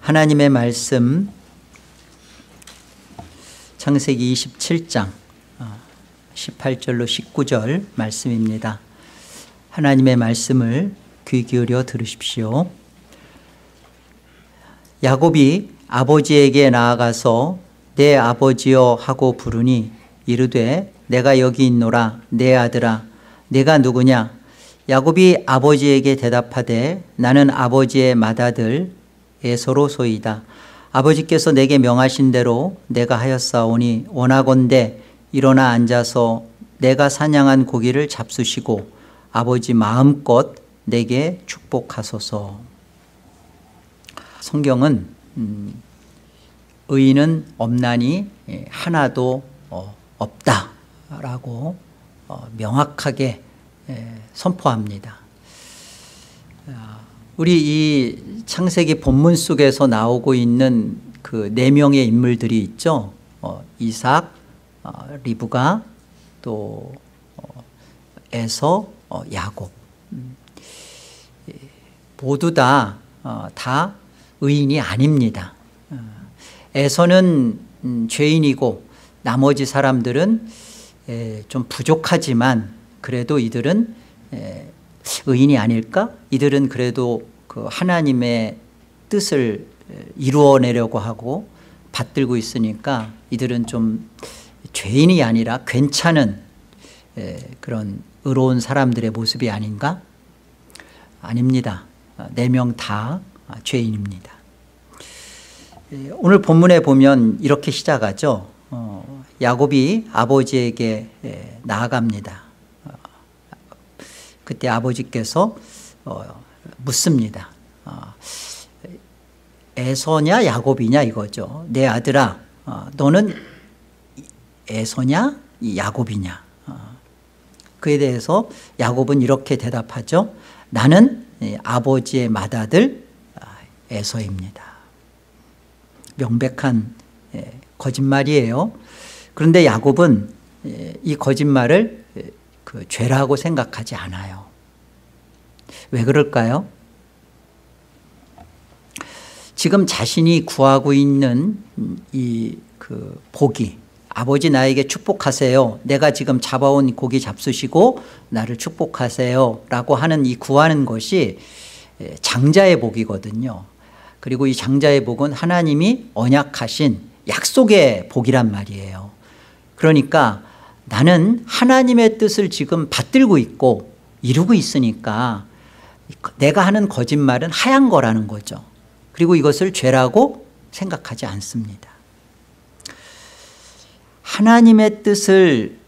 하나님의 말씀 창세기 27장 18절로 19절 말씀입니다. 하나님의 말씀을 귀 기울여 들으십시오. 야곱이 아버지에게 나아가서 내 아버지여 하고 부르니 이르되 내가 여기 있노라. 내 아들아 내가 누구냐? 야곱이 아버지에게 대답하되 나는 아버지의 맏아들 에서로소이다. 아버지께서 내게 명하신 대로 내가 하였사오니 원하건대 일어나 앉아서 내가 사냥한 고기를 잡수시고 아버지 마음껏 내게 축복하소서. 성경은 의인은 없나니 하나도 없다라고 명확하게 선포합니다. 우리 이 창세기 본문 속에서 나오고 있는 그 4명의 인물들이 있죠. 이삭, 리브가, 또 에서, 야곱. 모두 다 의인이 아닙니다. 에서는 죄인이고 나머지 사람들은 좀 부족하지만 그래도 이들은 의인이 아닐까? 이들은 그래도 그 하나님의 뜻을 이루어내려고 하고 받들고 있으니까 이들은 좀 죄인이 아니라 괜찮은 그런 의로운 사람들의 모습이 아닌가? 아닙니다. 4명 다 죄인입니다. 오늘 본문에 보면 이렇게 시작하죠. 야곱이 아버지에게 나아갑니다. 그때 아버지께서 묻습니다. 에서냐 야곱이냐 이거죠. 내 아들아 너는 에서냐 야곱이냐. 그에 대해서 야곱은 이렇게 대답하죠. 나는 아버지의 맏아들 에서입니다. 명백한 거짓말이에요. 그런데 야곱은 이 거짓말을 그 죄라고 생각하지 않아요. 왜 그럴까요? 지금 자신이 구하고 있는 이 그 복이 아버지 나에게 축복하세요. 내가 지금 잡아온 고기 잡수시고 나를 축복하세요 라고 하는 이 구하는 것이 장자의 복이거든요. 그리고 이 장자의 복은 하나님이 언약하신 약속의 복이란 말이에요. 그러니까 나는 하나님의 뜻을 지금 받들고 있고 이루고 있으니까 내가 하는 거짓말은 하얀 거라는 거죠. 그리고 이것을 죄라고 생각하지 않습니다. 하나님의 뜻을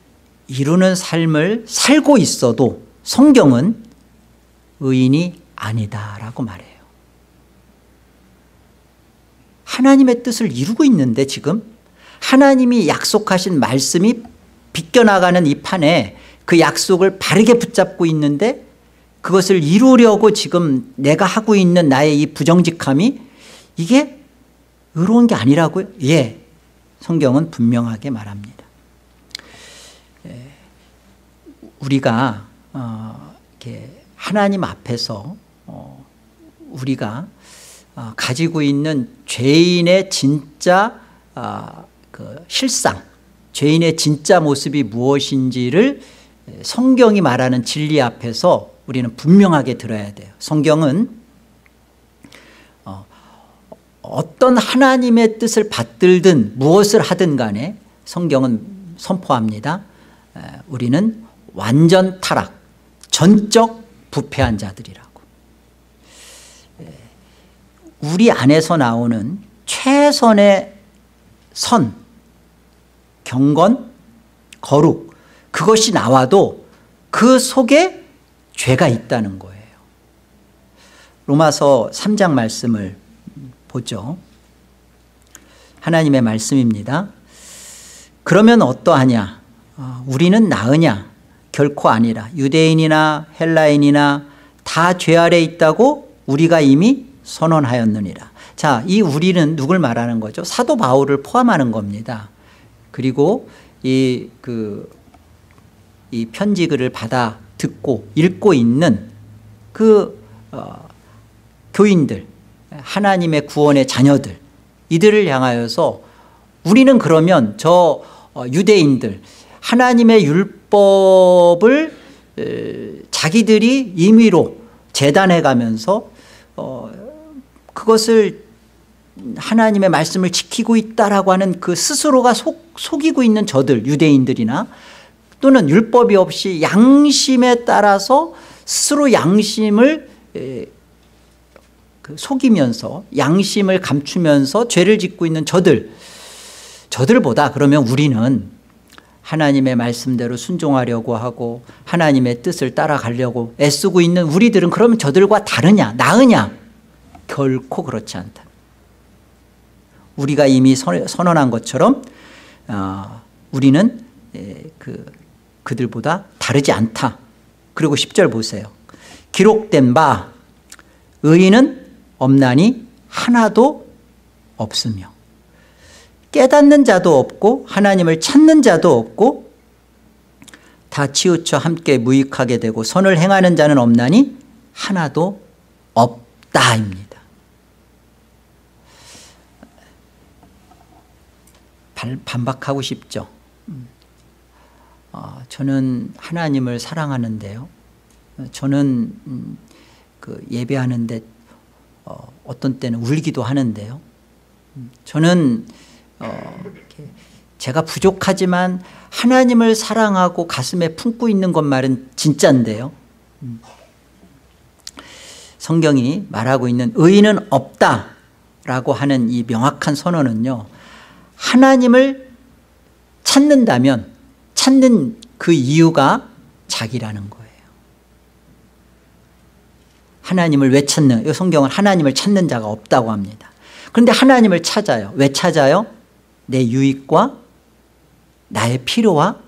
이루는 삶을 살고 있어도 성경은 의인이 아니다라고 말해요. 하나님의 뜻을 이루고 있는데 지금 하나님이 약속하신 말씀이 비껴나가는 이 판에 그 약속을 바르게 붙잡고 있는데 그것을 이루려고 지금 내가 하고 있는 나의 이 부정직함이 이게 의로운 게 아니라고요? 예, 성경은 분명하게 말합니다. 우리가 이렇게 하나님 앞에서 우리가 가지고 있는 죄인의 진짜 그 실상, 죄인의 진짜 모습이 무엇인지를 성경이 말하는 진리 앞에서 우리는 분명하게 들어야 돼요. 성경은 어떤 하나님의 뜻을 받들든 무엇을 하든 간에 성경은 선포합니다. 우리는 완전 타락, 전적 부패한 자들이라고. 우리 안에서 나오는 최선의 선, 경건, 거룩 그것이 나와도 그 속에 죄가 있다는 거예요. 로마서 3장 말씀을 보죠. 하나님의 말씀입니다. 그러면 어떠하냐? 우리는 나으냐? 결코 아니라 유대인이나 헬라인이나 다 죄 아래 있다고 우리가 이미 선언하였느니라. 자, 이 우리는 누굴 말하는 거죠? 사도 바울을 포함하는 겁니다. 그리고 이 편지글을 받아 듣고 읽고 있는 그 교인들, 하나님의 구원의 자녀들, 이들을 향하여서 우리는 그러면 저 유대인들 하나님의 율법을 자기들이 임의로 재단해 가면서 그것을 하나님의 말씀을 지키고 있다라고 하는 그 스스로가 속이고 있는 저들, 유대인들이나 또는 율법이 없이 양심에 따라서 스스로 양심을 속이면서 양심을 감추면서 죄를 짓고 있는 저들보다 그러면 우리는 하나님의 말씀대로 순종하려고 하고 하나님의 뜻을 따라가려고 애쓰고 있는 우리들은 그러면 저들과 다르냐 나으냐? 결코 그렇지 않다. 우리가 이미 선언한 것처럼 우리는 그들보다 다르지 않다. 그리고 10절 보세요. 기록된 바 의인은 없나니 하나도 없으며 깨닫는 자도 없고 하나님을 찾는 자도 없고 다 치우쳐 함께 무익하게 되고 선을 행하는 자는 없나니 하나도 없다입니다. 반박하고 싶죠. 저는 하나님을 사랑하는데요. 저는 그 예배하는데 어떤 때는 울기도 하는데요. 저는 제가 부족하지만 하나님을 사랑하고 가슴에 품고 있는 것 말은 진짜인데요. 성경이 말하고 있는 의인은 없다라고 하는 이 명확한 선언은요, 하나님을 찾는다면 찾는 그 이유가 자기라는 거예요. 하나님을 왜 찾는, 이 성경은 하나님을 찾는 자가 없다고 합니다. 그런데 하나님을 찾아요. 왜 찾아요? 내 유익과 나의 필요와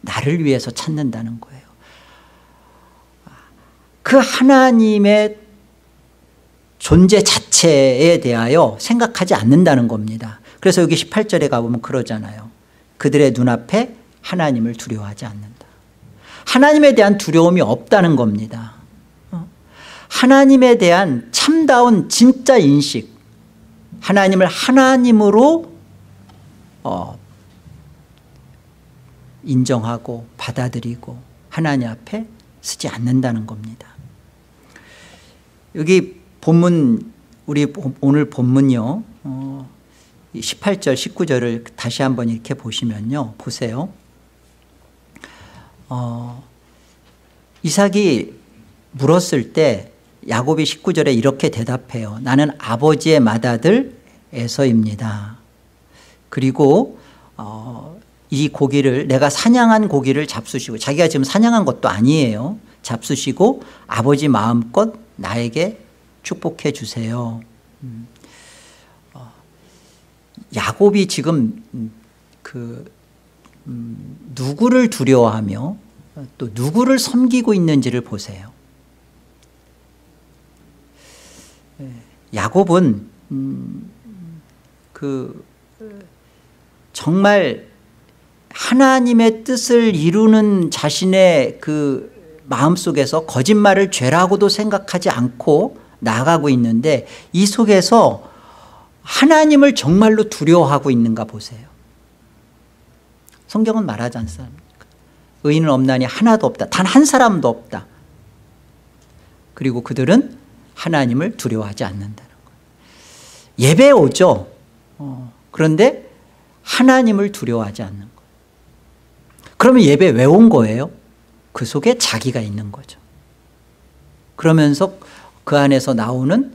나를 위해서 찾는다는 거예요. 그 하나님의 존재 자체에 대하여 생각하지 않는다는 겁니다. 그래서 여기 18절에 가보면 그러잖아요. 그들의 눈앞에 하나님을 두려워하지 않는다. 하나님에 대한 두려움이 없다는 겁니다. 하나님에 대한 참다운 진짜 인식, 하나님을 하나님으로 인정하고 받아들이고 하나님 앞에 서지 않는다는 겁니다. 여기 본문, 우리 오늘 본문요, 18절 19절을 다시 한번 이렇게 보시면요, 보세요. 이삭이 물었을 때 야곱이 19절에 이렇게 대답해요. 나는 아버지의 맏아들 에서입니다. 그리고 이 고기를, 내가 사냥한 고기를 잡수시고, 자기가 지금 사냥한 것도 아니에요. 잡수시고 아버지 마음껏 나에게 축복해 주세요. 야곱이 지금 누구를 두려워하며 또 누구를 섬기고 있는지를 보세요. 야곱은 정말 하나님의 뜻을 이루는 자신의 그 마음속에서 거짓말을 죄라고도 생각하지 않고 나아가고 있는데, 이 속에서 하나님을 정말로 두려워하고 있는가 보세요. 성경은 말하지 않습니까? 의인은 없나니 하나도 없다. 단 한 사람도 없다. 그리고 그들은 하나님을 두려워하지 않는다는 거예요. 예배에 오죠. 그런데 하나님을 두려워하지 않는 거예요. 그러면 예배 왜 온 거예요? 그 속에 자기가 있는 거죠. 그러면서 그 안에서 나오는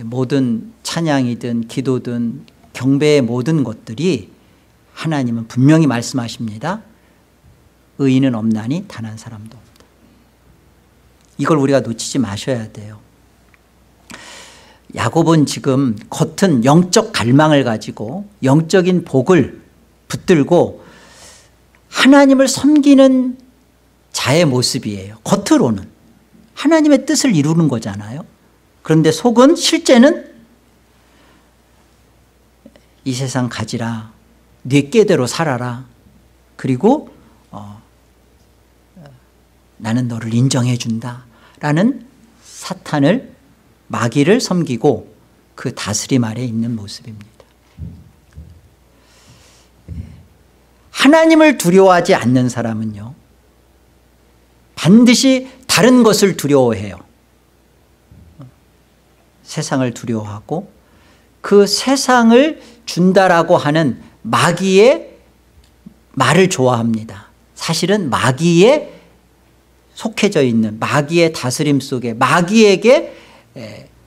모든 찬양이든 기도든 경배의 모든 것들이, 하나님은 분명히 말씀하십니다. 의인은 없나니 단 한 사람도 없다. 이걸 우리가 놓치지 마셔야 돼요. 야곱은 지금 겉은 영적 갈망을 가지고 영적인 복을 붙들고 하나님을 섬기는 자의 모습이에요. 겉으로는 하나님의 뜻을 이루는 거잖아요. 그런데 속은, 실제는 이 세상 가지라, 네 꾀대로 살아라, 그리고 나는 너를 인정해 준다 라는 사탄을, 마귀를 섬기고 그 다스림 아래 있는 모습입니다. 하나님을 두려워하지 않는 사람은요, 반드시 다른 것을 두려워해요. 세상을 두려워하고 그 세상을 준다라고 하는 마귀의 말을 좋아합니다. 사실은 마귀에 속해져 있는, 마귀의 다스림 속에 마귀에게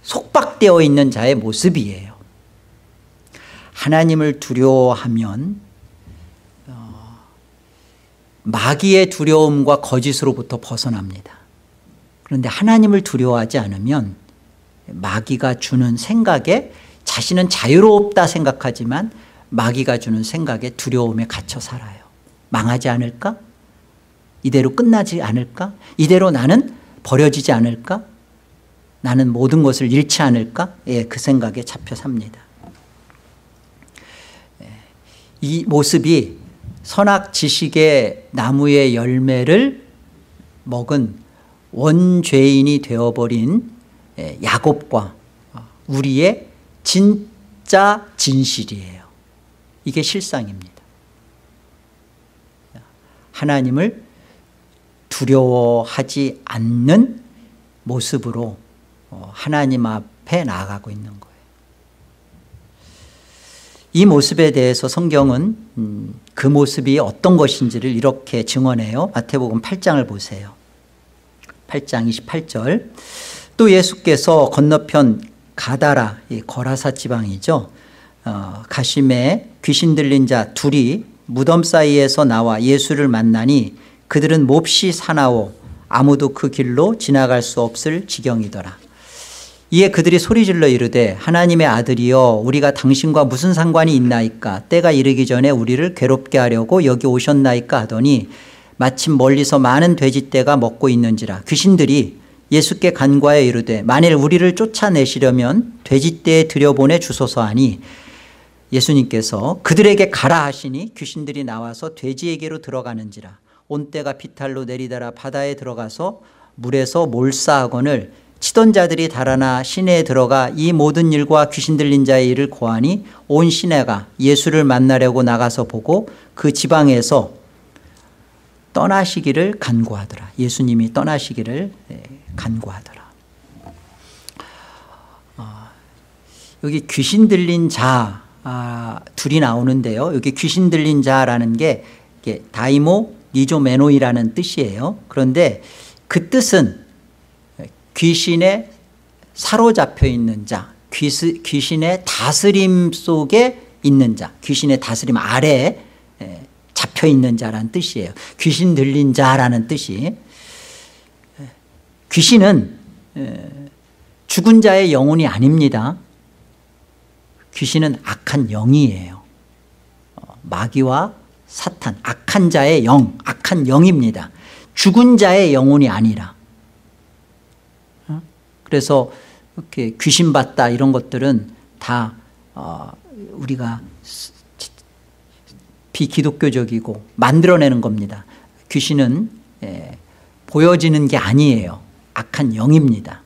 속박되어 있는 자의 모습이에요. 하나님을 두려워하면 마귀의 두려움과 거짓으로부터 벗어납니다. 그런데 하나님을 두려워하지 않으면 마귀가 주는 생각에, 자신은 자유롭다 생각하지만 마귀가 주는 생각에 두려움에 갇혀 살아요. 망하지 않을까? 이대로 끝나지 않을까? 이대로 나는 버려지지 않을까? 나는 모든 것을 잃지 않을까? 예, 그 생각에 잡혀 삽니다. 이 모습이 선악 지식의 나무의 열매를 먹은 원죄인이 되어버린 야곱과 우리의 진짜 진실이에요. 이게 실상입니다. 하나님을 두려워하지 않는 모습으로 하나님 앞에 나아가고 있는 거예요. 이 모습에 대해서 성경은 그 모습이 어떤 것인지를 이렇게 증언해요. 마태복음 8장을 보세요. 8장 28절. 또 예수께서 건너편 가다라, 거라사 지방이죠, 가심에 귀신 들린 자 둘이 무덤 사이에서 나와 예수를 만나니 그들은 몹시 사나워 아무도 그 길로 지나갈 수 없을 지경이더라. 이에 그들이 소리질러 이르되 하나님의 아들이여 우리가 당신과 무슨 상관이 있나이까? 때가 이르기 전에 우리를 괴롭게 하려고 여기 오셨나이까? 하더니 마침 멀리서 많은 돼지떼가 먹고 있는지라. 귀신들이 예수께 간과하여 이르되 만일 우리를 쫓아내시려면 돼지떼에 들여보내 주소서 하니 예수님께서 그들에게 가라 하시니 귀신들이 나와서 돼지에게로 들어가는지라. 온때가 비탈로 내리다라 바다에 들어가서 물에서 몰사하거늘 치던 자들이 달아나 시내에 들어가 이 모든 일과 귀신 들린 자의 일을 고하니 온 시내가 예수를 만나려고 나가서 보고 그 지방에서 떠나시기를 간구하더라. 예수님이 떠나시기를 간구하더라. 여기 귀신 들린 자 둘이 나오는데요. 여기 귀신 들린 자라는 게 다이모 니조메노이라는 뜻이에요. 그런데 그 뜻은 귀신에 사로잡혀 있는 자, 귀신의 다스림 속에 있는 자, 귀신의 다스림 아래에 잡혀 있는 자라는 뜻이에요. 귀신 들린 자라는 뜻이. 귀신은 죽은 자의 영혼이 아닙니다. 귀신은 악한 영이에요. 마귀와 사탄, 악한 자의 영, 악한 영입니다. 죽은 자의 영혼이 아니라. 그래서 이렇게 귀신 봤다 이런 것들은 다 우리가 비기독교적이고 만들어내는 겁니다. 귀신은 보여지는 게 아니에요. 악한 영입니다.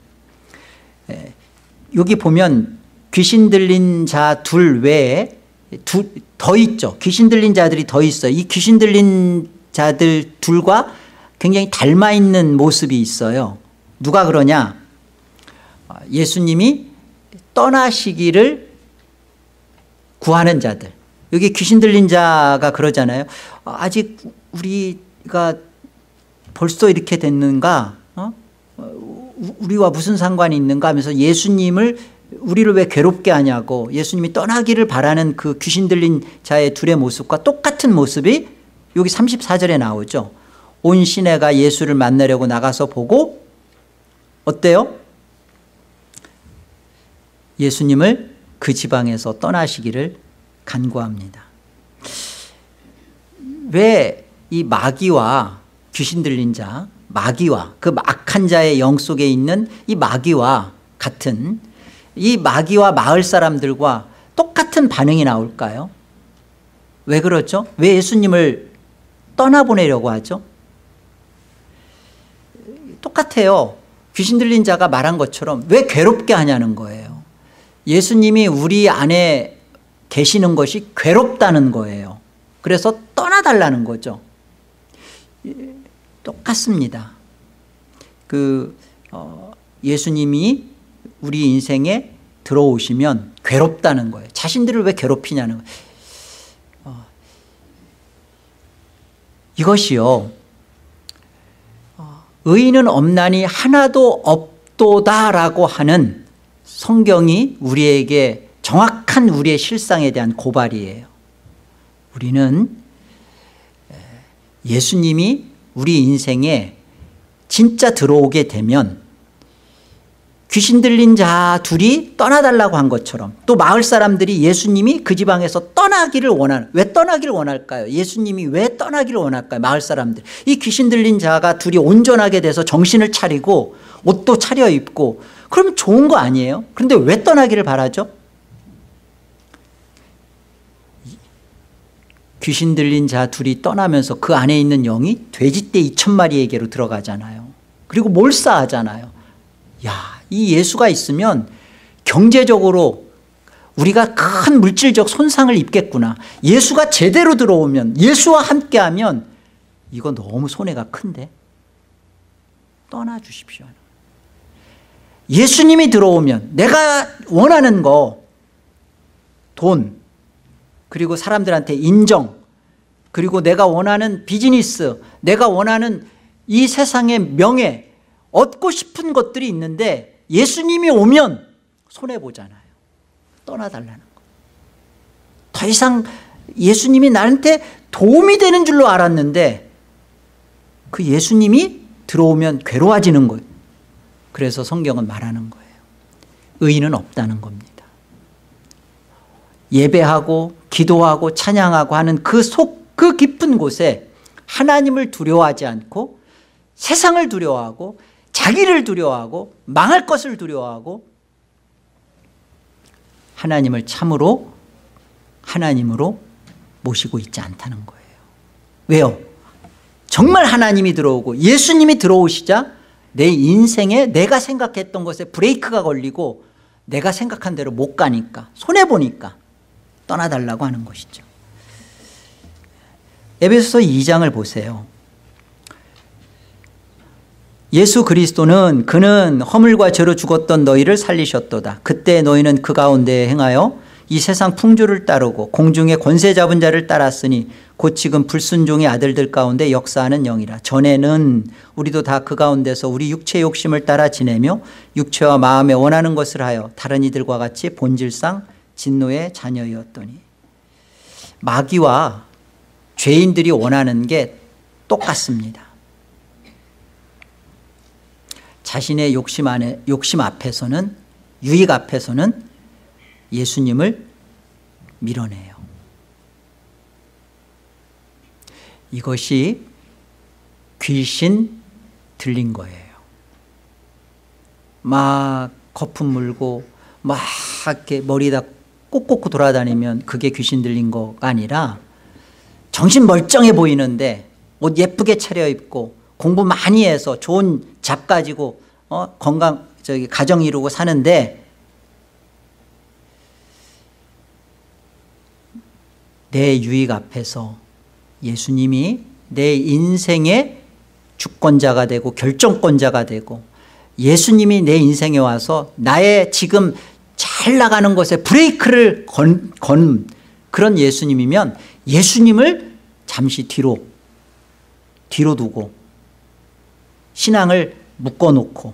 여기 보면 귀신 들린 자 둘 외에 더 있죠. 귀신 들린 자들이 더 있어요. 이 귀신 들린 자들 둘과 굉장히 닮아 있는 모습이 있어요. 누가 그러냐? 예수님이 떠나시기를 구하는 자들. 여기 귀신 들린 자가 그러잖아요. 아직 우리가 벌써 이렇게 됐는가? 우리와 무슨 상관이 있는가 하면서 예수님을, 우리를 왜 괴롭게 하냐고 예수님이 떠나기를 바라는 그 귀신 들린 자의 둘의 모습과 똑같은 모습이 여기 34절에 나오죠. 온 시내가 예수를 만나려고 나가서 보고 어때요? 예수님을 그 지방에서 떠나시기를 간구합니다. 왜 이 마귀와 귀신 들린 자, 마귀와 그 악한 자의 영 속에 있는 이 마귀와 같은, 이 마귀와 마을 사람들과 똑같은 반응이 나올까요? 왜 그렇죠? 왜 예수님을 떠나보내려고 하죠? 똑같아요. 귀신 들린 자가 말한 것처럼 왜 괴롭게 하냐는 거예요. 예수님이 우리 안에 계시는 것이 괴롭다는 거예요. 그래서 떠나달라는 거죠. 똑같습니다. 예수님이 우리 인생에 들어오시면 괴롭다는 거예요. 자신들을 왜 괴롭히냐는 거예요. 이것이요, 의인은 없나니 하나도 없도다라고 하는 성경이 우리에게 정확한 우리의 실상에 대한 고발이에요. 우리는 예수님이 우리 인생에 진짜 들어오게 되면 귀신 들린 자 둘이 떠나달라고 한 것처럼, 또 마을 사람들이 예수님이 그 지방에서 떠나기를 원하는, 왜 떠나기를 원할까요? 예수님이 왜 떠나기를 원할까요? 마을 사람들, 이 귀신 들린 자가 둘이 온전하게 돼서 정신을 차리고 옷도 차려입고 그러면 좋은 거 아니에요? 그런데 왜 떠나기를 바라죠? 귀신 들린 자 둘이 떠나면서 그 안에 있는 영이 돼지떼 2,000마리에게로 들어가잖아요. 그리고 몰사하잖아요. 야, 이 예수가 있으면 경제적으로 우리가 큰 물질적 손상을 입겠구나. 예수가 제대로 들어오면, 예수와 함께하면 이거 너무 손해가 큰데 떠나주십시오. 예수님이 들어오면 내가 원하는 거, 돈, 그리고 사람들한테 인정, 그리고 내가 원하는 비즈니스, 내가 원하는 이 세상의 명예, 얻고 싶은 것들이 있는데 예수님이 오면 손해보잖아요. 떠나달라는 거. 더 이상 예수님이 나한테 도움이 되는 줄로 알았는데 그 예수님이 들어오면 괴로워지는 거예요. 그래서 성경은 말하는 거예요. 의인은 없다는 겁니다. 예배하고 기도하고 찬양하고 하는 그 깊은 곳에 하나님을 두려워하지 않고 세상을 두려워하고 자기를 두려워하고 망할 것을 두려워하고 하나님을 참으로 하나님으로 모시고 있지 않다는 거예요. 왜요? 정말 하나님이 들어오고 예수님이 들어오시자 내 인생에 내가 생각했던 것에 브레이크가 걸리고 내가 생각한 대로 못 가니까, 손해보니까 떠나달라고 하는 것이죠. 에베소서 2장을 보세요. 예수 그리스도는 그는 허물과 죄로 죽었던 너희를 살리셨도다. 그때 너희는 그 가운데 행하여 이 세상 풍조를 따르고 공중의 권세 잡은 자를 따랐으니 곧 지금 불순종의 아들들 가운데 역사하는 영이라. 전에는 우리도 다 그 가운데서 우리 육체의 욕심을 따라 지내며 육체와 마음에 원하는 것을 하여 다른 이들과 같이 본질상 진노의 자녀였더니. 마귀와 죄인들이 원하는 게 똑같습니다. 자신의 욕심 앞에서는, 유익 앞에서는 예수님을 밀어내요. 이것이 귀신 들린 거예요. 막 거품 물고 막 이렇게 머리다 꽂고 돌아다니면 그게 귀신 들린 거가 아니라, 정신 멀쩡해 보이는데 옷 예쁘게 차려입고 공부 많이 해서 좋은 잡 가지고 건강 가정 이루고 사는데 내 유익 앞에서 예수님이 내 인생의 주권자가 되고 결정권자가 되고 예수님이 내 인생에 와서 나의 지금 잘 나가는 것에 브레이크를 건 그런 예수님이면 예수님을 잠시 뒤로 두고 신앙을 묶어놓고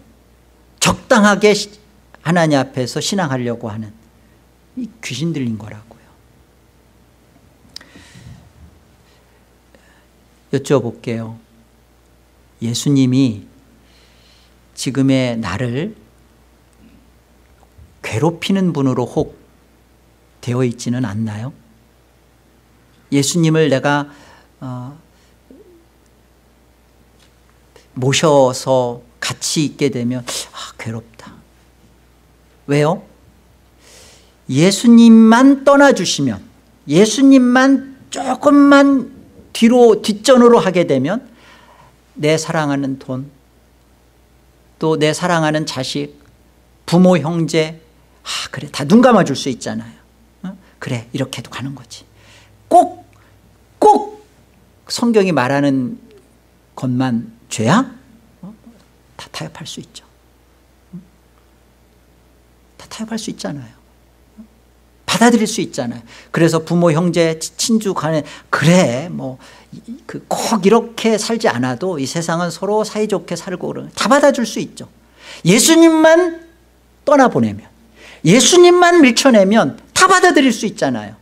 적당하게 하나님 앞에서 신앙하려고 하는, 이 귀신 들린 거라고요. 여쭤볼게요. 예수님이 지금의 나를 괴롭히는 분으로 혹 되어 있지는 않나요? 예수님을 내가 모셔서 같이 있게 되면 괴롭다. 왜요? 예수님만 떠나주시면, 예수님만 조금만 뒷전으로 하게 되면 내 사랑하는 돈, 또 내 사랑하는 자식, 부모, 형제, 그래, 다 눈 감아줄 수 있잖아요. 그래, 이렇게도 가는 거지. 꼭 성경이 말하는 것만 죄야? 다 타협할 수 있죠. 다 타협할 수 있잖아요. 받아들일 수 있잖아요. 그래서 부모, 형제, 친주 간에 그래 꼭 이렇게 살지 않아도 이 세상은 서로 사이좋게 살고 그러면 다 받아줄 수 있죠. 예수님만 떠나보내면, 예수님만 밀쳐내면 다 받아들일 수 있잖아요.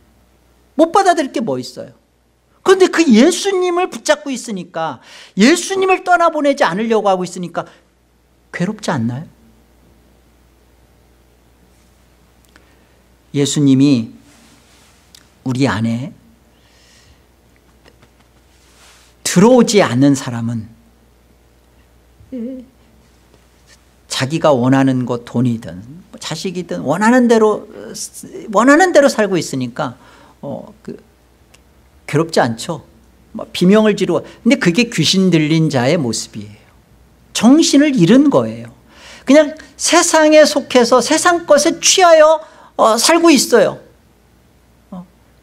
못 받아들일 게 뭐 있어요. 그런데 그 예수님을 붙잡고 있으니까, 예수님을 떠나보내지 않으려고 하고 있으니까 괴롭지 않나요? 예수님이 우리 안에 들어오지 않는 사람은 자기가 원하는 것, 돈이든 자식이든 원하는 대로 살고 있으니까 괴롭지 않죠. 비명을 지르고. 근데 그게 귀신 들린 자의 모습이에요. 정신을 잃은 거예요. 그냥 세상에 속해서 세상 것에 취하여 살고 있어요.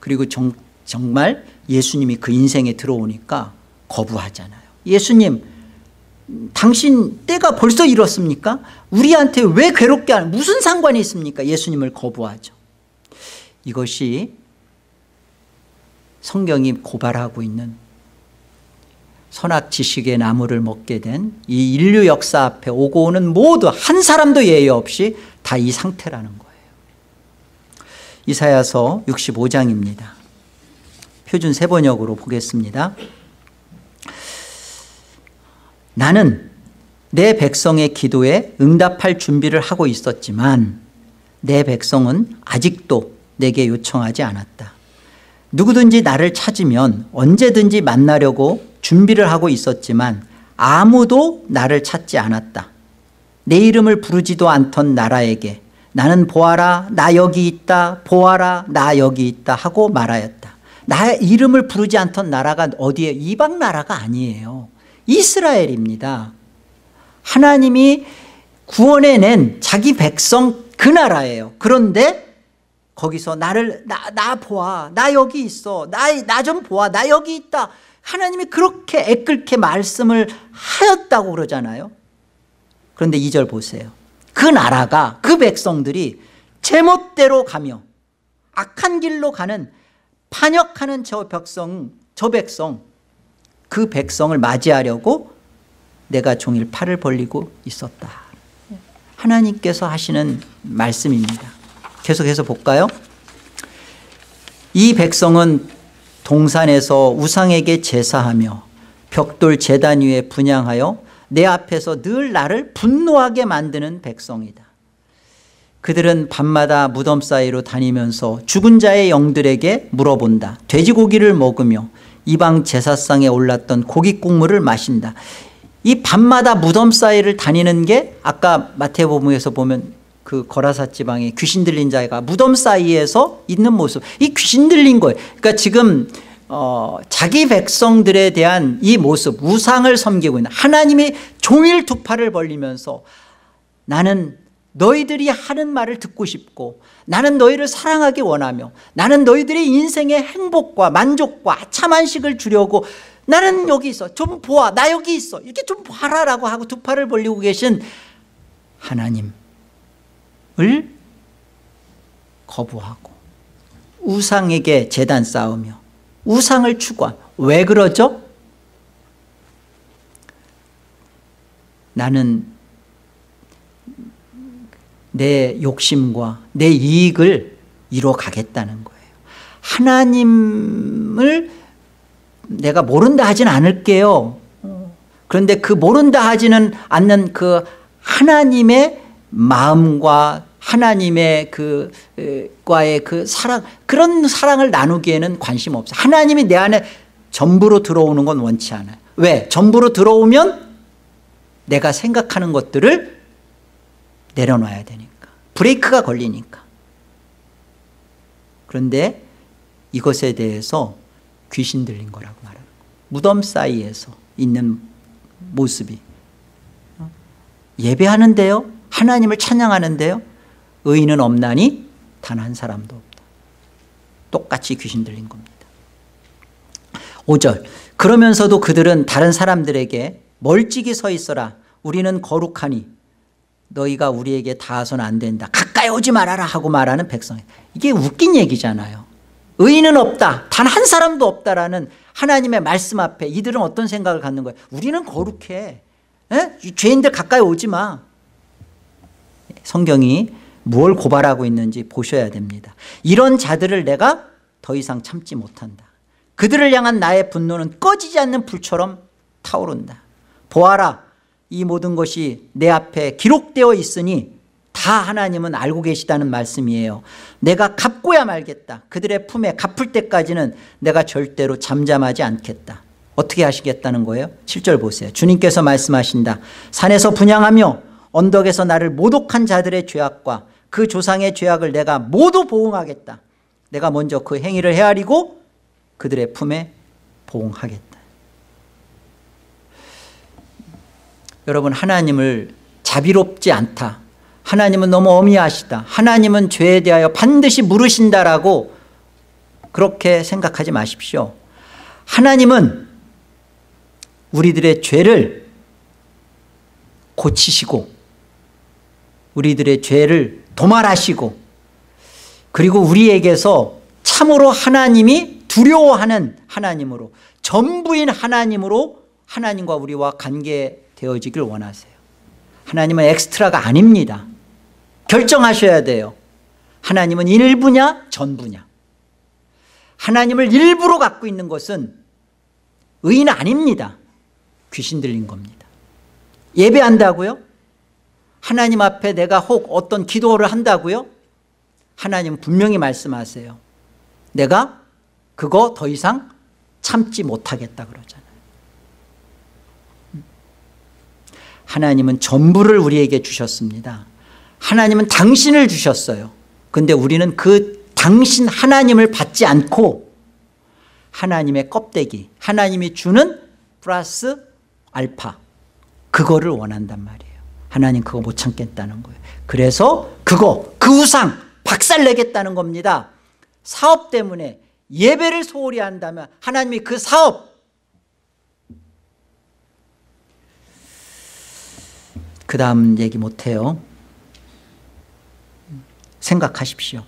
그리고 정말 예수님이 그 인생에 들어오니까 거부하잖아요. 예수님, 당신 때가 벌써 이렇습니까? 우리한테 왜 괴롭게 하는, 무슨 상관이 있습니까? 예수님을 거부하죠. 이것이 성경이 고발하고 있는 선악지식의 나무를 먹게 된 이 인류 역사 앞에 오고 오는 모두 한 사람도 예외 없이 다 이 상태라는 거예요. 이사야서 65장입니다. 표준 세번역으로 보겠습니다. 나는 내 백성의 기도에 응답할 준비를 하고 있었지만 내 백성은 아직도 내게 요청하지 않았다. 누구든지 나를 찾으면 언제든지 만나려고 준비를 하고 있었지만 아무도 나를 찾지 않았다. 내 이름을 부르지도 않던 나라에게 나는 보아라 나 여기 있다, 보아라 나 여기 있다 하고 말하였다. 나의 이름을 부르지 않던 나라가 어디에, 이방 나라가 아니에요. 이스라엘입니다. 하나님이 구원해낸 자기 백성 그 나라예요. 그런데 거기서 나를 나 보아, 나 여기 있어, 나 좀 보아, 나 여기 있다. 하나님이 그렇게 애끓게 말씀을 하였다고 그러잖아요. 그런데 2절 보세요. 그 나라가, 그 백성들이 제멋대로 가며 악한 길로 가는 반역하는 저 백성, 그 백성을 맞이하려고 내가 종일 팔을 벌리고 있었다. 하나님께서 하시는 말씀입니다. 계속해서 볼까요? 이 백성은 동산에서 우상에게 제사하며 벽돌 제단 위에 분향하여 내 앞에서 늘 나를 분노하게 만드는 백성이다. 그들은 밤마다 무덤 사이로 다니면서 죽은 자의 영들에게 물어본다. 돼지고기를 먹으며 이방 제사상에 올랐던 고기 국물을 마신다. 이 밤마다 무덤 사이를 다니는 게 아까 마태복음에서 보면 그 거라사 지방에 귀신 들린 자가 무덤 사이에서 있는 모습, 이 귀신 들린 거예요. 그러니까 지금 자기 백성들에 대한 이 모습, 우상을 섬기고 있는 하나님이 종일 두 팔을 벌리면서 나는 너희들이 하는 말을 듣고 싶고 나는 너희를 사랑하기 원하며 나는 너희들의 인생의 행복과 만족과 아차만식을 주려고 나는 여기 있어, 좀 보아, 나 여기 있어, 이렇게 좀 봐라라고 하고 두 팔을 벌리고 계신 하나님을 거부하고 우상에게 제단 쌓으며 우상을 추구한. 왜 그러죠? 나는 내 욕심과 내 이익을 이뤄 가겠다는 거예요. 하나님을 내가 모른다 하진 않을게요. 그런데 그 모른다 하지는 않는 그 하나님의 마음과 하나님의 과의 그 사랑, 그런 사랑을 나누기에는 관심 없어요. 하나님이 내 안에 전부로 들어오는 건 원치 않아요. 왜? 전부로 들어오면 내가 생각하는 것들을 내려놔야 되니까, 브레이크가 걸리니까. 그런데 이것에 대해서 귀신 들린 거라고 말하는 거예요. 무덤 사이에서 있는 모습이, 예배하는데요, 하나님을 찬양하는데요, 의인은 없나니 단 한 사람도 없다. 똑같이 귀신 들린 겁니다. 5절 그러면서도 그들은 다른 사람들에게 멀찍이 서 있어라. 우리는 거룩하니 너희가 우리에게 닿아서는 안 된다. 가까이 오지 말아라 하고 말하는 백성. 이게 웃긴 얘기잖아요. 의인은 없다. 단 한 사람도 없다라는 하나님의 말씀 앞에 이들은 어떤 생각을 갖는 거예요? 우리는 거룩해. 에? 죄인들 가까이 오지 마. 성경이 무엇을 고발하고 있는지 보셔야 됩니다. 이런 자들을 내가 더 이상 참지 못한다. 그들을 향한 나의 분노는 꺼지지 않는 불처럼 타오른다. 보아라, 이 모든 것이 내 앞에 기록되어 있으니 다 하나님은 알고 계시다는 말씀이에요. 내가 갚고야 말겠다. 그들의 품에 갚을 때까지는 내가 절대로 잠잠하지 않겠다. 어떻게 하시겠다는 거예요? 7절 보세요. 주님께서 말씀하신다. 산에서 분향하며 언덕에서 나를 모독한 자들의 죄악과 그 조상의 죄악을 내가 모두 보응하겠다. 내가 먼저 그 행위를 헤아리고 그들의 품에 보응하겠다. 여러분, 하나님을 자비롭지 않다. 하나님은 너무 어미하시다. 하나님은 죄에 대하여 반드시 물으신다라고 그렇게 생각하지 마십시오. 하나님은 우리들의 죄를 고치시고 우리들의 죄를 도말하시고 그리고 우리에게서 참으로 하나님이 두려워하는 하나님으로 전부인 하나님으로 하나님과 우리와 관계되어지길 원하세요. 하나님은 엑스트라가 아닙니다. 결정하셔야 돼요. 하나님은 일부냐 전부냐. 하나님을 일부로 갖고 있는 것은 의인 아닙니다. 귀신 들린 겁니다. 예배한다고요? 하나님 앞에 내가 혹 어떤 기도를 한다고요? 하나님은 분명히 말씀하세요. 내가 그거 더 이상 참지 못하겠다 그러잖아요. 하나님은 전부를 우리에게 주셨습니다. 하나님은 당신을 주셨어요. 그런데 우리는 그 당신 하나님을 받지 않고 하나님의 껍데기, 하나님이 주는 플러스 알파, 그거를 원한단 말이에요. 하나님 그거 못 참겠다는 거예요. 그래서 그 우상 박살내겠다는 겁니다. 사업 때문에 예배를 소홀히 한다면 하나님이 그 사업, 그 다음 얘기 못해요. 생각하십시오.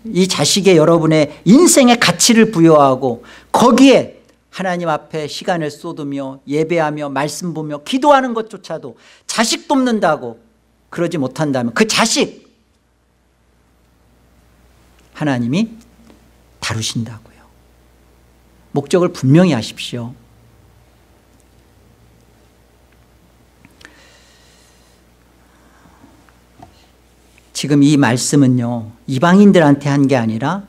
이 자식에 여러분의 인생의 가치를 부여하고 거기에 하나님 앞에 시간을 쏟으며 예배하며 말씀 보며 기도하는 것조차도 자식 돕는다고 그러지 못한다면 그 자식 하나님이 다루신다고요. 목적을 분명히 하십시오. 지금 이 말씀은요, 이방인들한테 한 게 아니라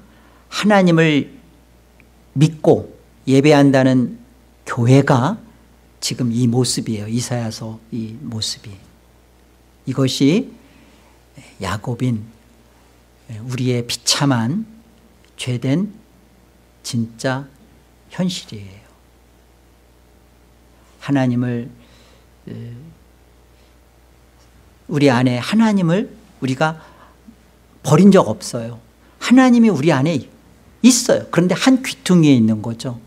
하나님을 믿고 예배한다는 교회가 지금 이 모습이에요. 이사야서 이 모습이. 이것이 야곱인 우리의 비참한 죄된 진짜 현실이에요. 하나님을, 우리 안에 하나님을 우리가 버린 적 없어요. 하나님이 우리 안에 있어요. 그런데 한 귀퉁이에 있는 거죠.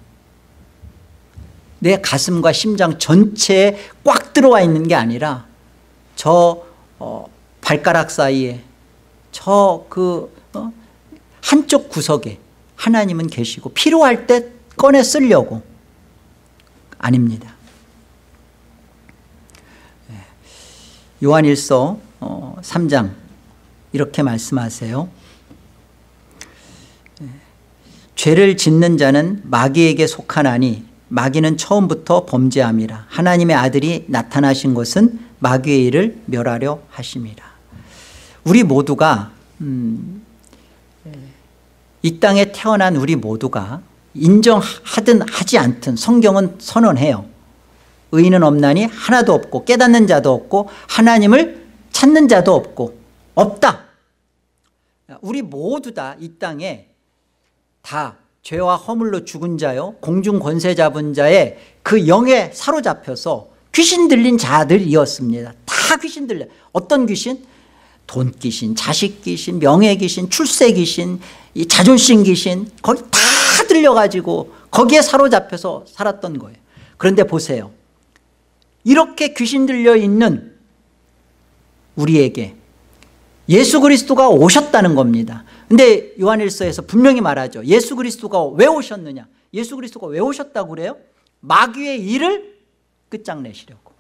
내 가슴과 심장 전체에 꽉 들어와 있는 게 아니라 저 발가락 사이에 저 한쪽 구석에 하나님은 계시고 필요할 때 꺼내 쓰려고. 아닙니다. 요한일서 3장 이렇게 말씀하세요. 죄를 짓는 자는 마귀에게 속하나니 마귀는 처음부터 범죄함이라. 하나님의 아들이 나타나신 것은 마귀의 일을 멸하려 하심이라. 우리 모두가 이 땅에 태어난 우리 모두가 인정하든 하지 않든 성경은 선언해요. 의인은 없나니 하나도 없고 깨닫는 자도 없고 하나님을 찾는 자도 없다. 우리 모두 다 이 땅에 다 죄와 허물로 죽은 자요 공중 권세 잡은 자의 그 영에 사로잡혀서 귀신 들린 자들이었습니다. 다 다 귀신 들려. 어떤 귀신? 돈 귀신, 자식 귀신, 명예 귀신, 출세 귀신, 이 자존심 귀신, 거기 다 들려가지고 거기에 사로잡혀서 살았던 거예요. 그런데 보세요. 이렇게 귀신 들려 있는 우리에게 예수 그리스도가 오셨다는 겁니다. 근데 요한일서에서 분명히 말하죠. 예수 그리스도가 왜 오셨느냐? 예수 그리스도가 왜 오셨다고 그래요? 마귀의 일을 끝장내시려고.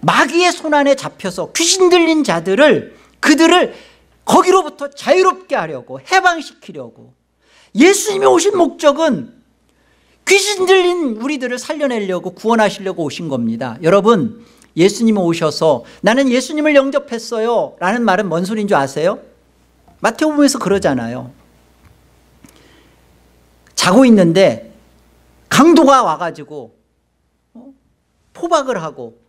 마귀의 손안에 잡혀서 귀신 들린 자들을, 그들을 거기로부터 자유롭게 하려고, 해방시키려고. 예수님이 오신 목적은 귀신 들린 우리들을 살려내려고, 구원하시려고 오신 겁니다. 여러분, 예수님이 오셔서 나는 예수님을 영접했어요 라는 말은 뭔 소리인 줄 아세요? 마태복음에서 그러잖아요. 자고 있는데 강도가 와가지고 포박을 하고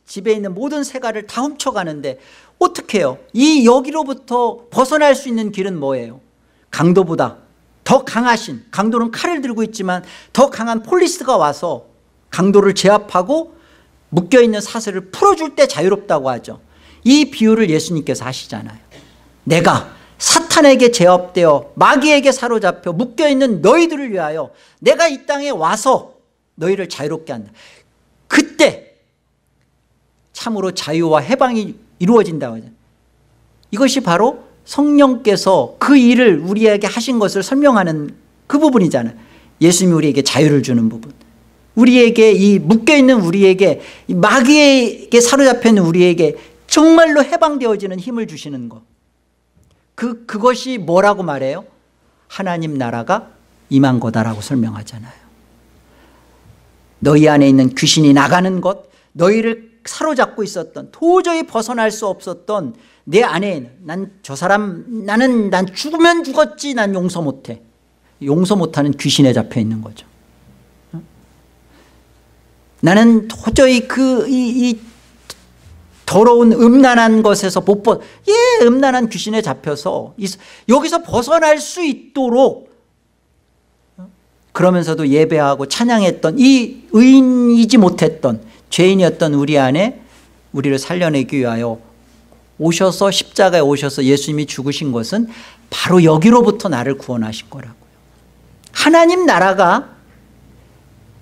집에 있는 모든 새가를 다 훔쳐가는데 어떻게 해요? 이 여기로부터 벗어날 수 있는 길은 뭐예요? 강도보다 더 강하신, 강도는 칼을 들고 있지만 더 강한 폴리스가 와서 강도를 제압하고 묶여있는 사슬을 풀어줄 때 자유롭다고 하죠. 이 비유를 예수님께서 하시잖아요. 내가 사탄에게 제압되어 마귀에게 사로잡혀 묶여있는 너희들을 위하여 내가 이 땅에 와서 너희를 자유롭게 한다. 그때 참으로 자유와 해방이 이루어진다고 하죠. 이것이 바로 성령께서 그 일을 우리에게 하신 것을 설명하는 그 부분이잖아요. 예수님이 우리에게 자유를 주는 부분, 우리에게 이 묶여있는 우리에게, 이 마귀에게 사로잡혀 있는 우리에게 정말로 해방되어지는 힘을 주시는 것. 그것이 뭐라고 말해요? 하나님 나라가 임한 거다라고 설명하잖아요. 너희 안에 있는 귀신이 나가는 것, 너희를 사로잡고 있었던, 도저히 벗어날 수 없었던 내 안에, 난 저 사람, 난 죽으면 죽었지, 난 용서 못해. 용서 못하는 귀신에 잡혀 있는 거죠. 나는 도저히 이 더러운 음란한 것에서 못 음란한 귀신에 잡혀서 여기서 벗어날 수 있도록, 그러면서도 예배하고 찬양했던 이 의인이지 못했던 죄인이었던 우리 안에 우리를 살려내기 위하여 오셔서, 십자가에 오셔서 예수님이 죽으신 것은 바로 여기로부터 나를 구원하신 거라고요. 하나님 나라가,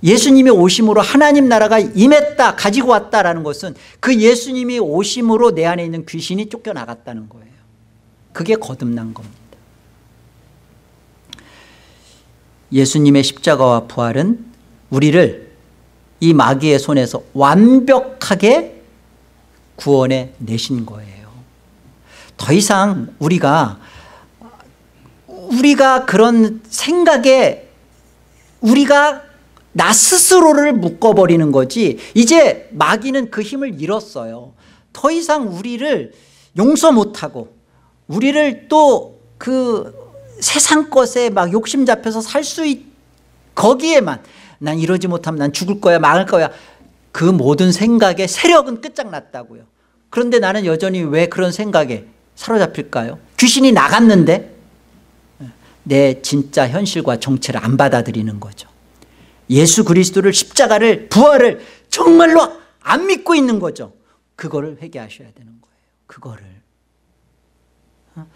예수님이 오심으로 하나님 나라가 임했다, 가지고 왔다라는 것은 그 예수님이 오심으로 내 안에 있는 귀신이 쫓겨나갔다는 거예요. 그게 거듭난 겁니다. 예수님의 십자가와 부활은 우리를 이 마귀의 손에서 완벽하게 구원해 내신 거예요. 더 이상 우리가 그런 생각에 우리가 나 스스로를 묶어버리는 거지, 이제 마귀는 그 힘을 잃었어요. 더 이상 우리를 용서 못하고, 우리를 또 그 세상 것에 막 욕심 잡혀서 살 수 거기에만, 난 이러지 못하면 난 죽을 거야, 망할 거야, 그 모든 생각의 세력은 끝장났다고요. 그런데 나는 여전히 왜 그런 생각에 사로잡힐까요? 귀신이 나갔는데 내 진짜 현실과 정체를 안 받아들이는 거죠. 예수 그리스도를, 십자가를, 부활을 정말로 안 믿고 있는 거죠. 그거를 회개하셔야 되는 거예요. 그거를.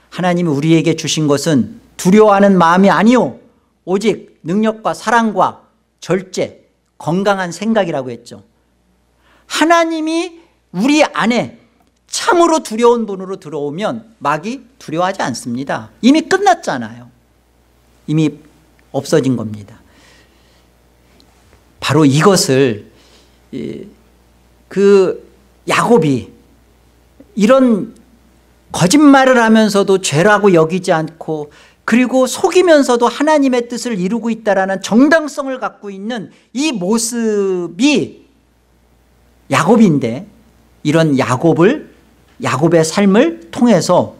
하나님이 우리에게 주신 것은 두려워하는 마음이 아니요 오직 능력과 사랑과 절제, 건강한 생각이라고 했죠. 하나님이 우리 안에 참으로 두려운 분으로 들어오면 마귀 두려워하지 않습니다. 이미 끝났잖아요. 이미 없어진 겁니다. 바로 이것을 그 야곱이 이런 거짓말을 하면서도 죄라고 여기지 않고, 그리고 속이면서도 하나님의 뜻을 이루고 있다라는 정당성을 갖고 있는 이 모습이 야곱인데, 이런 야곱의 삶을 통해서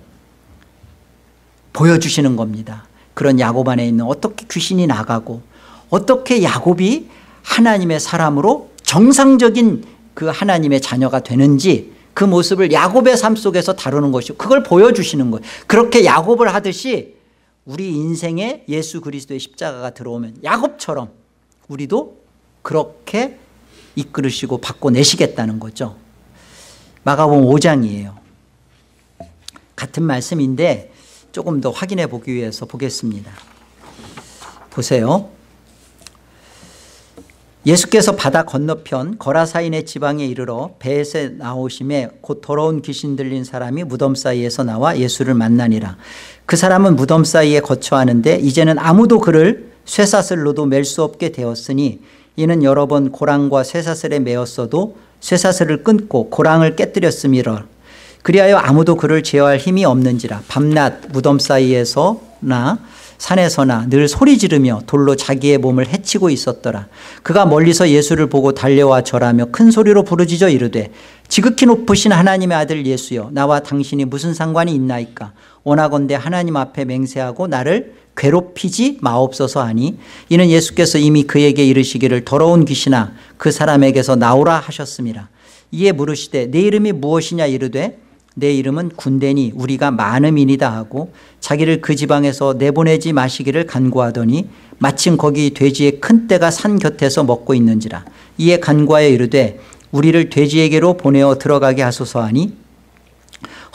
보여주시는 겁니다. 그런 야곱 안에 있는 어떻게 귀신이 나가고, 어떻게 야곱이 하나님의 사람으로 정상적인 그 하나님의 자녀가 되는지, 그 모습을 야곱의 삶 속에서 다루는 것이고, 그걸 보여주시는 거예요. 그렇게 야곱을 하듯이 우리 인생에 예수 그리스도의 십자가가 들어오면 야곱처럼 우리도 그렇게 이끌으시고 바꿔내시겠다는 거죠. 마가복음 5장이에요. 같은 말씀인데 조금 더 확인해 보기 위해서 보겠습니다. 보세요. 예수께서 바다 건너편 거라사인의 지방에 이르러 배에서 나오심에 곧 더러운 귀신 들린 사람이 무덤 사이에서 나와 예수를 만나니라. 그 사람은 무덤 사이에 거처하는데 이제는 아무도 그를 쇠사슬로도 맬 수 없게 되었으니 이는 여러 번 고랑과 쇠사슬에 매었어도 쇠사슬을 끊고 고랑을 깨뜨렸음이라. 그리하여 아무도 그를 제어할 힘이 없는지라. 밤낮 무덤 사이에서나 산에서나 늘 소리 지르며 돌로 자기의 몸을 해치고 있었더라. 그가 멀리서 예수를 보고 달려와 절하며 큰 소리로 부르짖어 이르되 지극히 높으신 하나님의 아들 예수여, 나와 당신이 무슨 상관이 있나이까? 원하건대 하나님 앞에 맹세하고 나를 괴롭히지 마옵소서 하니, 이는 예수께서 이미 그에게 이르시기를 더러운 귀신아 그 사람에게서 나오라 하셨습니다. 이에 물으시되 내 이름이 무엇이냐 이르되 내 이름은 군대니 우리가 많음이니이다 하고 자기를 그 지방에서 내보내지 마시기를 간구하더니 마침 거기 돼지의 큰 떼가 산 곁에서 먹고 있는지라. 이에 간구하여 이르되 우리를 돼지에게로 보내어 들어가게 하소서 하니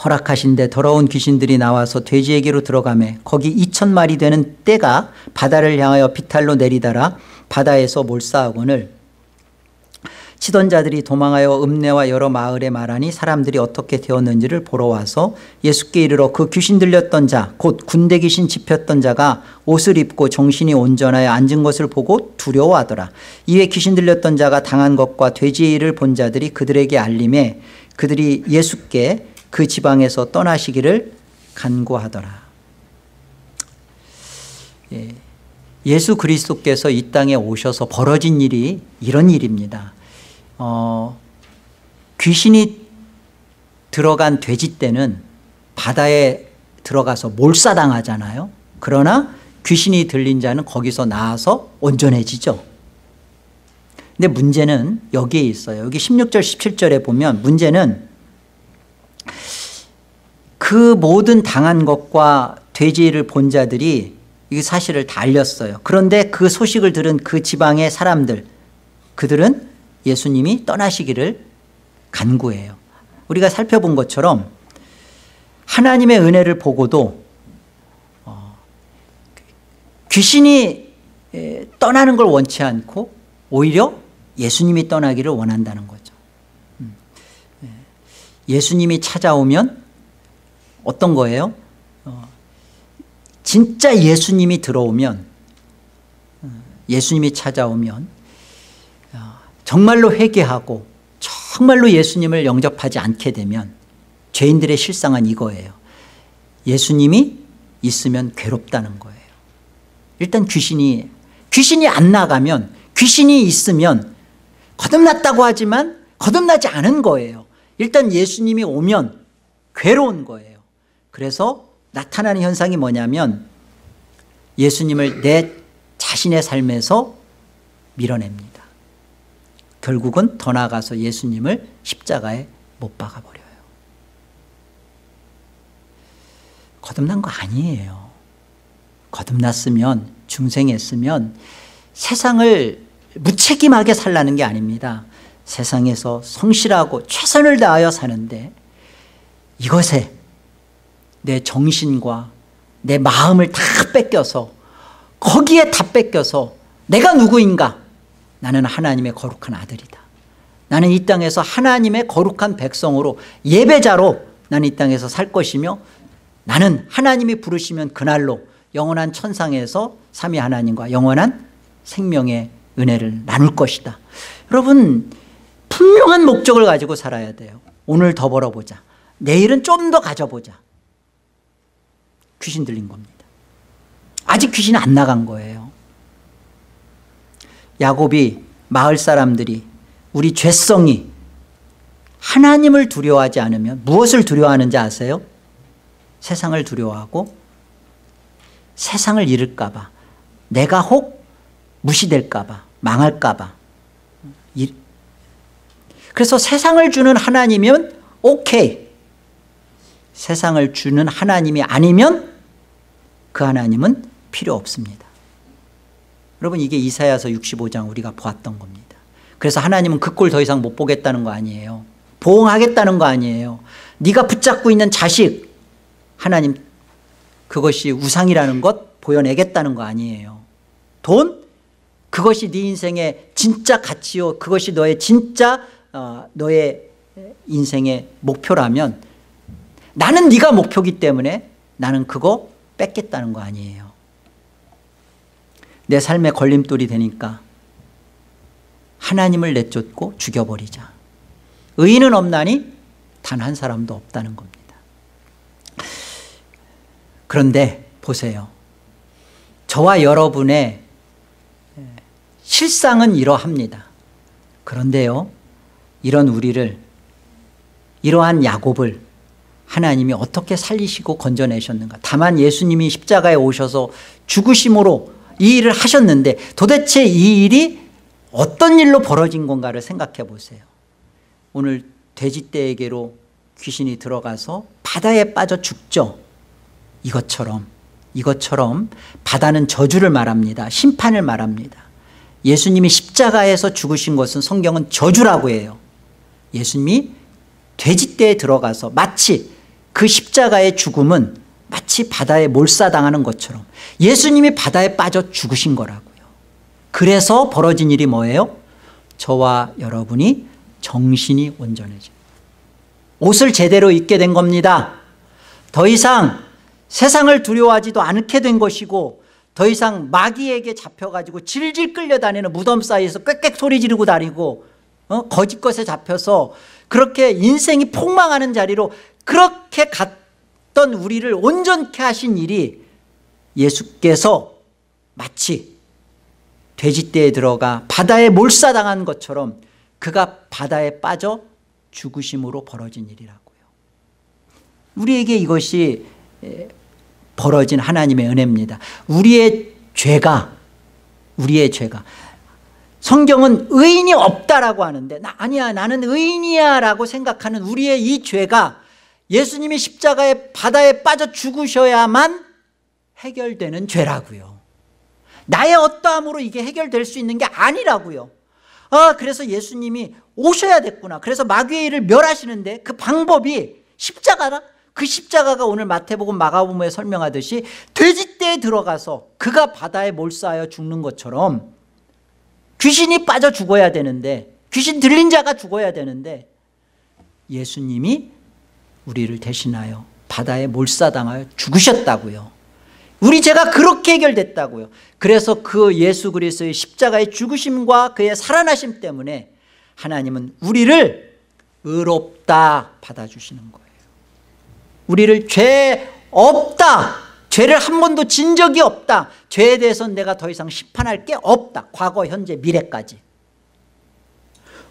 허락하신데 더러운 귀신들이 나와서 돼지에게로 들어가매 거기 2,000마리 되는 떼가 바다를 향하여 비탈로 내리다라 바다에서 몰사하거늘 치던 자들이 도망하여 읍내와 여러 마을에 말하니 사람들이 어떻게 되었는지를 보러 와서 예수께 이르러 그 귀신 들렸던 자 곧 군대 귀신 집혔던 자가 옷을 입고 정신이 온전하여 앉은 것을 보고 두려워하더라. 이에 귀신 들렸던 자가 당한 것과 돼지의 일을 본 자들이 그들에게 알림해 그들이 예수께 그 지방에서 떠나시기를 간구하더라. 예수 그리스도께서 이 땅에 오셔서 벌어진 일이 이런 일입니다. 귀신이 들어간 돼지 떼는 바다에 들어가서 몰사당하잖아요. 그러나 귀신이 들린 자는 거기서 나와서 온전해지죠. 근데 문제는 여기에 있어요. 여기 16절 17절에 보면 문제는 그 모든 당한 것과 돼지를 본 자들이 이 사실을 다 알렸어요. 그런데 그 소식을 들은 그 지방의 사람들, 그들은 예수님이 떠나시기를 간구해요. 우리가 살펴본 것처럼 하나님의 은혜를 보고도 귀신이 떠나는 걸 원치 않고 오히려 예수님이 떠나기를 원한다는 거죠. 예수님이 찾아오면 어떤 거예요? 진짜 예수님이 들어오면, 예수님이 찾아오면 정말로 회개하고 정말로 예수님을 영접하지 않게 되면 죄인들의 실상은 이거예요. 예수님이 있으면 괴롭다는 거예요. 일단 귀신이 안 나가면, 귀신이 있으면 거듭났다고 하지만 거듭나지 않은 거예요. 일단 예수님이 오면 괴로운 거예요. 그래서 나타나는 현상이 뭐냐면 예수님을 내 자신의 삶에서 밀어냅니다. 결국은 더 나아가서 예수님을 십자가에 못 박아버려요. 거듭난 거 아니에요. 거듭났으면, 중생했으면 세상을 무책임하게 살라는 게 아닙니다. 세상에서 성실하고 최선을 다하여 사는데 이것에 내 정신과 내 마음을 다 뺏겨서, 거기에 다 뺏겨서 내가 누구인가? 나는 하나님의 거룩한 아들이다. 나는 이 땅에서 하나님의 거룩한 백성으로, 예배자로 나는 이 땅에서 살 것이며 나는 하나님이 부르시면 그날로 영원한 천상에서 삼위 하나님과 영원한 생명의 은혜를 나눌 것이다. 여러분, 분명한 목적을 가지고 살아야 돼요. 오늘 더 벌어보자, 내일은 좀 더 가져보자. 귀신 들린 겁니다. 아직 귀신이 안 나간 거예요. 야곱이, 마을 사람들이, 우리 죄성이 하나님을 두려워하지 않으면 무엇을 두려워하는지 아세요? 세상을 두려워하고 세상을 잃을까 봐, 내가 혹 무시될까 봐, 망할까 봐. 그래서 세상을 주는 하나님이면 오케이. 세상을 주는 하나님이 아니면 그 하나님은 필요 없습니다. 여러분, 이게 이사야서 65장 우리가 보았던 겁니다. 그래서 하나님은 그 꼴 더 이상 못 보겠다는 거 아니에요. 보응하겠다는 거 아니에요. 네가 붙잡고 있는 자식, 하나님 그것이 우상이라는 것 보여내겠다는 거 아니에요. 돈, 그것이 네 인생의 진짜 가치요, 그것이 너의 진짜 너의 인생의 목표라면 나는 네가 목표이기 때문에 나는 그거 뺏겠다는 거 아니에요. 내 삶의 걸림돌이 되니까 하나님을 내쫓고 죽여버리자. 의인은 없나니 단 한 사람도 없다는 겁니다. 그런데 보세요. 저와 여러분의 실상은 이러합니다. 그런데요, 이런 우리를, 이러한 야곱을 하나님이 어떻게 살리시고 건져내셨는가. 다만 예수님이 십자가에 오셔서 죽으심으로 이 일을 하셨는데 도대체 이 일이 어떤 일로 벌어진 건가를 생각해 보세요. 오늘 돼지떼에게로 귀신이 들어가서 바다에 빠져 죽죠. 이것처럼 바다는 저주를 말합니다. 심판을 말합니다. 예수님이 십자가에서 죽으신 것은 성경은 저주라고 해요. 예수님이 돼지떼에 들어가서 마치 그 십자가의 죽음은 마치 바다에 몰사당하는 것처럼 예수님이 바다에 빠져 죽으신 거라고요. 그래서 벌어진 일이 뭐예요? 저와 여러분이 정신이 온전해집니다. 옷을 제대로 입게 된 겁니다. 더 이상 세상을 두려워하지도 않게 된 것이고, 더 이상 마귀에게 잡혀가지고 질질 끌려다니는 무덤 사이에서 꽥꽥 소리 지르고 다니고 거짓 것에 잡혀서 그렇게 인생이 폭망하는 자리로 그렇게 갔던 우리를 온전케 하신 일이 예수께서 마치 돼지떼에 들어가 바다에 몰사당한 것처럼 그가 바다에 빠져 죽으심으로 벌어진 일이라고요. 우리에게 이것이 벌어진 하나님의 은혜입니다. 우리의 죄가 성경은 의인이 없다라고 하는데 아니야 나는 의인이야 라고 생각하는 우리의 이 죄가 예수님이 십자가에 바다에 빠져 죽으셔야만 해결되는 죄라고요. 나의 어떠함으로 이게 해결될 수 있는 게 아니라고요. 그래서 예수님이 오셔야 됐구나. 그래서 마귀의 일을 멸하시는데 그 방법이 십자가다. 그 십자가가 오늘 마태복음 마가복음에 설명하듯이 돼지떼에 들어가서 그가 바다에 몰사하여 죽는 것처럼 귀신이 빠져 죽어야 되는데, 귀신 들린 자가 죽어야 되는데 예수님이 우리를 대신하여 바다에 몰사당하여 죽으셨다고요. 우리 죄가 그렇게 해결됐다고요. 그래서 그 예수 그리스도의 십자가의 죽으심과 그의 살아나심 때문에 하나님은 우리를 의롭다 받아주시는 거예요. 우리를 죄 없다, 죄를 한 번도 진 적이 없다, 죄에 대해서는 내가 더 이상 심판할 게 없다, 과거 현재 미래까지.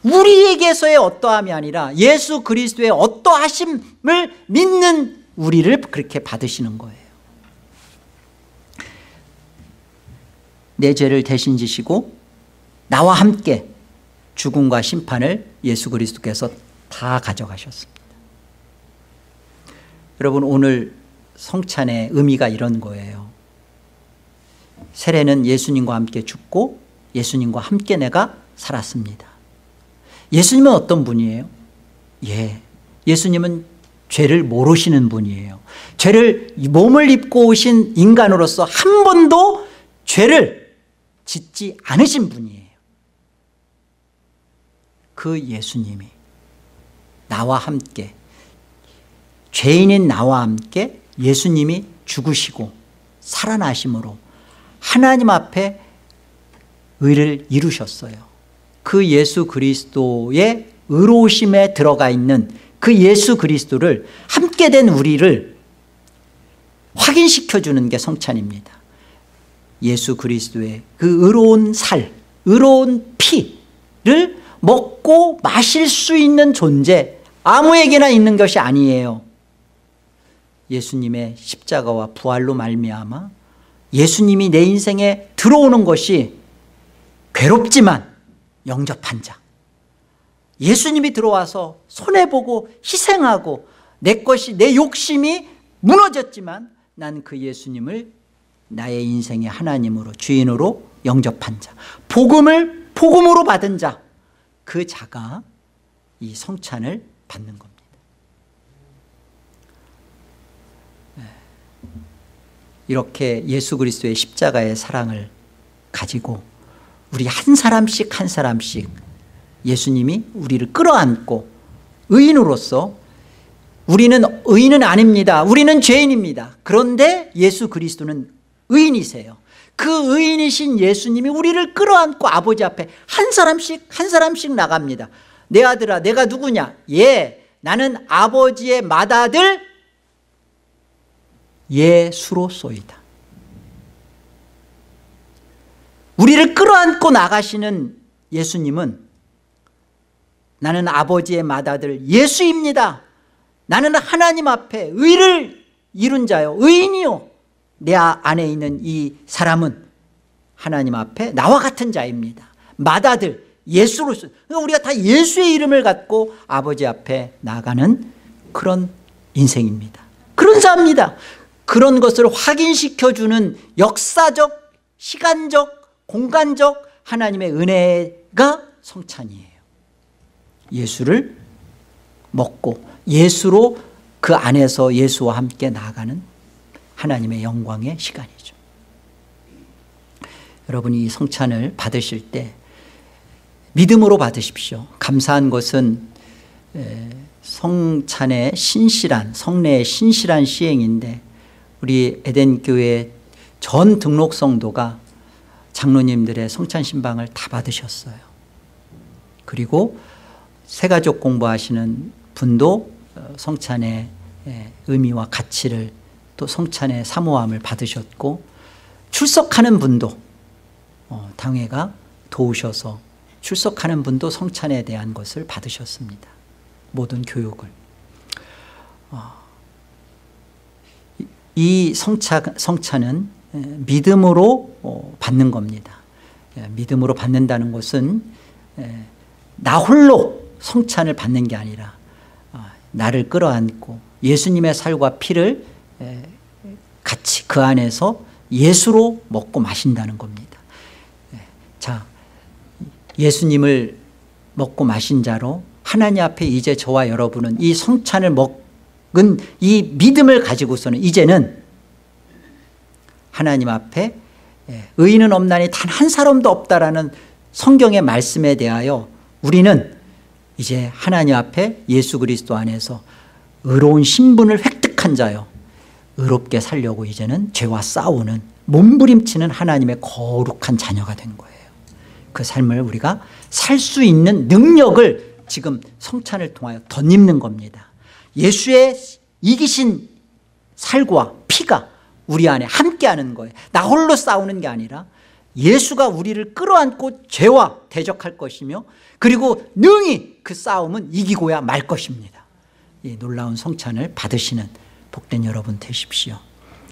우리에게서의 어떠함이 아니라 예수 그리스도의 어떠하심을 믿는 우리를 그렇게 받으시는 거예요. 내 죄를 대신 지시고 나와 함께 죽음과 심판을 예수 그리스도께서 다 가져가셨습니다. 여러분, 오늘 성찬의 의미가 이런 거예요. 세례는 예수님과 함께 죽고 예수님과 함께 내가 살았습니다. 예수님은 어떤 분이에요? 예수님은 죄를 모르시는 분이에요. 죄를 몸을 입고 오신 인간으로서 한 번도 죄를 짓지 않으신 분이에요. 그 예수님이 나와 함께, 죄인인 나와 함께 예수님이 죽으시고 살아나심으로 하나님 앞에 의를 이루셨어요. 그 예수 그리스도의 의로우심에 들어가 있는 그 예수 그리스도를 함께 된 우리를 확인시켜주는 게 성찬입니다. 예수 그리스도의 그 의로운 살, 의로운 피를 먹고 마실 수 있는 존재, 아무에게나 있는 것이 아니에요. 예수님의 십자가와 부활로 말미암아 예수님이 내 인생에 들어오는 것이 괴롭지만 영접한 자, 예수님이 들어와서 손해보고 희생하고 내 것이, 내 욕심이 무너졌지만 난 그 예수님을 나의 인생의 하나님으로, 주인으로 영접한 자, 복음을 복음으로 받은 자, 그 자가 이 성찬을 받는 겁니다. 이렇게 예수 그리스도의 십자가의 사랑을 가지고 우리 한 사람씩 한 사람씩 예수님이 우리를 끌어안고 의인으로서, 우리는 의인은 아닙니다. 우리는 죄인입니다. 그런데 예수 그리스도는 의인이세요. 그 의인이신 예수님이 우리를 끌어안고 아버지 앞에 한 사람씩 한 사람씩 나갑니다. 내 아들아, 내가 누구냐? 예, 나는 아버지의 맏아들 예수로소이다. 우리를 끌어안고 나가시는 예수님은 나는 아버지의 맏아들 예수입니다. 나는 하나님 앞에 의를 이룬 자요, 의인이요. 내 안에 있는 이 사람은 하나님 앞에 나와 같은 자입니다. 맏아들 예수로서, 우리가 다 예수의 이름을 갖고 아버지 앞에 나가는 그런 인생입니다. 그런 자입니다. 그런 것을 확인시켜주는 역사적, 시간적, 공간적 하나님의 은혜가 성찬이에요. 예수를 먹고 예수로, 그 안에서 예수와 함께 나아가는 하나님의 영광의 시간이죠. 여러분이 이 성찬을 받으실 때 믿음으로 받으십시오. 감사한 것은 성찬의 신실한, 성례의 신실한 시행인데, 우리 에덴교회 전 등록 성도가 장로님들의 성찬 신방을 다 받으셨어요. 그리고 새가족 공부하시는 분도 성찬의 의미와 가치를, 또 성찬의 사모함을 받으셨고, 출석하는 분도 당회가 도우셔서 출석하는 분도 성찬에 대한 것을 받으셨습니다. 모든 교육을. 이 성찬은 믿음으로 받는 겁니다. 믿음으로 받는다는 것은 나 홀로 성찬을 받는 게 아니라 나를 끌어안고 예수님의 살과 피를 같이 그 안에서 예수로 먹고 마신다는 겁니다. 자, 예수님을 먹고 마신 자로 하나님 앞에 이제 저와 여러분은 이 성찬을 먹은 이 믿음을 가지고서는 이제는 하나님 앞에 의인은 없나니 단 한 사람도 없다라는 성경의 말씀에 대하여 우리는 이제 하나님 앞에 예수 그리스도 안에서 의로운 신분을 획득한 자요, 의롭게 살려고 이제는 죄와 싸우는, 몸부림치는 하나님의 거룩한 자녀가 된 거예요. 그 삶을 우리가 살 수 있는 능력을 지금 성찬을 통하여 덧입는 겁니다. 예수의 이기신 살과 피가 우리 안에 함께하는 거예요. 나 홀로 싸우는 게 아니라 예수가 우리를 끌어안고 죄와 대적할 것이며, 그리고 능히 그 싸움은 이기고야 말 것입니다. 이 놀라운 성찬을 받으시는 복된 여러분 되십시오.